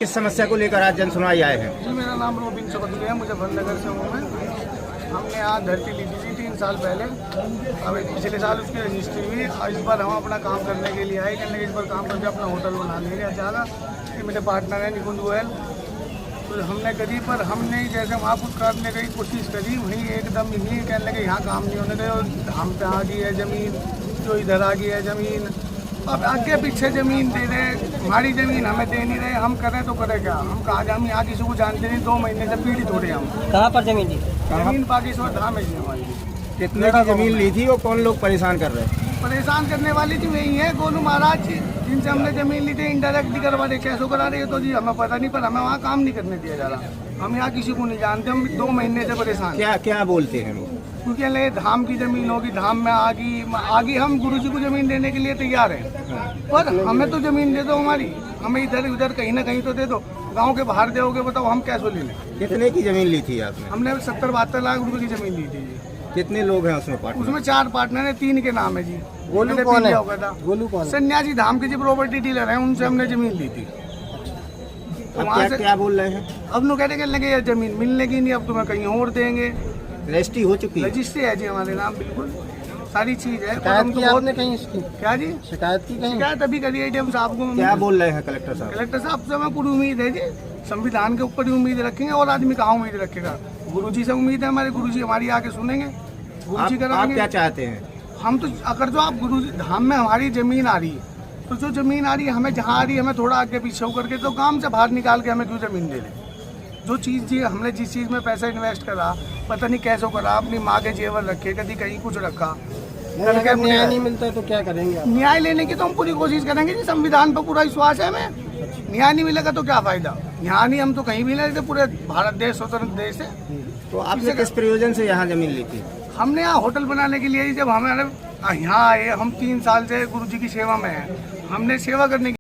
किस समस्या को लेकर आज जन सुनवाई आए हैं? जी, मेरा नाम रोबिन चौधरी है, मुजफ्फरनगर से हूँ मैं। हमने यहाँ धरती ली थी 3 साल पहले। अब पिछले साल उसकी रजिस्ट्री हुई और इस बार हम अपना काम करने के लिए आए। कहने इस बार काम करके अपना होटल बना लेंगे। अचानक कि मेरे पार्टनर है निकुंज गोयल, तो हमने करी, पर हमने जैसे वहाँ कुछ करने की कोशिश करी, वहीं एकदम ही कहने लगे यहाँ काम नहीं होने दे। और हम पे आ गई है ज़मीन, जो इधर आ गई है ज़मीन, अब आगे पीछे ज़मीन दे रहे, हमारी ज़मीन हमें दे नहीं रहे। हम करें तो करें क्या? हम कहा हम यहाँ किसी को जानते नहीं, 2 महीने से पीड़ित हो रहे हम। कहाँ पर जमीन दी? जमीन बागेश्वर धाम है जी हमारी। कितने की जमीन ली थी और कौन लोग परेशान कर रहे हैं? परेशान करने वाली थी वही है गोलू महाराज जी, जिनसे हमने जमीन ली थी। इनडायरेक्टली करवा रहे, कैसे करा रहे तो जी हमें पता नहीं, पर हमें वहाँ काम नहीं करने दिया जा रहा। हम यहाँ किसी को नहीं जानते, हम 2 महीने से परेशान। क्या क्या बोलते हैं लोग? क्योंकि ले धाम की जमीन होगी, धाम में आगी हम गुरुजी को जमीन देने के लिए तैयार हैं, पर हमें तो जमीन दे दो हमारी, हमें इधर उधर कहीं ना कहीं तो दे दो। गांव के बाहर दोगे बताओ हम कैसे ले लें? कितने की जमीन ली थी आपने? हमने 70-72 लाख रुपए की जमीन ली थी जी। कितने लोग हैं उसमें पार्टनर? उसमें 4 पार्टनर है, 3 के नाम है जी। गोलू कौन है? गोलू कौन? सन्यासी धाम के जी प्रॉपर्टी डीलर है, उनसे हमने जमीन ली थी। तो अब वहाँ से क्या बोल रहे हैं? अब नो कहते लगे यार जमीन मिलने की नहीं, अब तुम्हें कहीं और देंगे। रजिस्ट्री हो चुकी है? रजिस्ट्री है जी हमारे नाम, बिल्कुल सारी चीज है। शिकायत की आपने कहीं इसकी? क्या जी? शिकायत की कहीं? शिकायत अभी करी है हम साहब को। क्या बोल रहे हैं कलेक्टर साहब? कलेक्टर साहब से हमें पूरी उम्मीद है जी, संविधान के ऊपर ही उम्मीद रखेंगे और आदमी कहाँ उम्मीद रखेगा? गुरुजी से उम्मीद है, हमारे गुरुजी हमारी आके सुनेंगे। गुरुजी आप क्या चाहते हैं? हम तो अगर जो आप गुरुजी धाम में हमारी जमीन आ रही है, तो जो जमीन आ रही है हमें जहाँ आ रही है हमें थोड़ा आगे पीछे होकर के तो काम से बाहर निकाल के हमें क्यों जमीन दे दें? जो चीज़ जी हमने जिस चीज़ में पैसा इन्वेस्ट करा, पता नहीं कैसे करा, अपनी माँ के जेवर रखे, कभी कहीं कुछ रखा। अगर न्याय नहीं मिलता है तो क्या करेंगे आप? न्याय लेने की तो हम पूरी कोशिश करेंगे जी, संविधान पर पूरा विश्वास है हमें। न्याय नहीं मिलेगा तो क्या फायदा? न्याय नहीं, हम तो कहीं भी नहीं रहते, पूरे भारत देश स्वतंत्र देश है। तो आपने किस प्रयोजन से यहाँ जमीन ली थी? हमने यहाँ होटल बनाने के लिए, जब हमारे यहाँ आए, हम 3 साल से गुरुजी की सेवा में हैं, हमने सेवा करने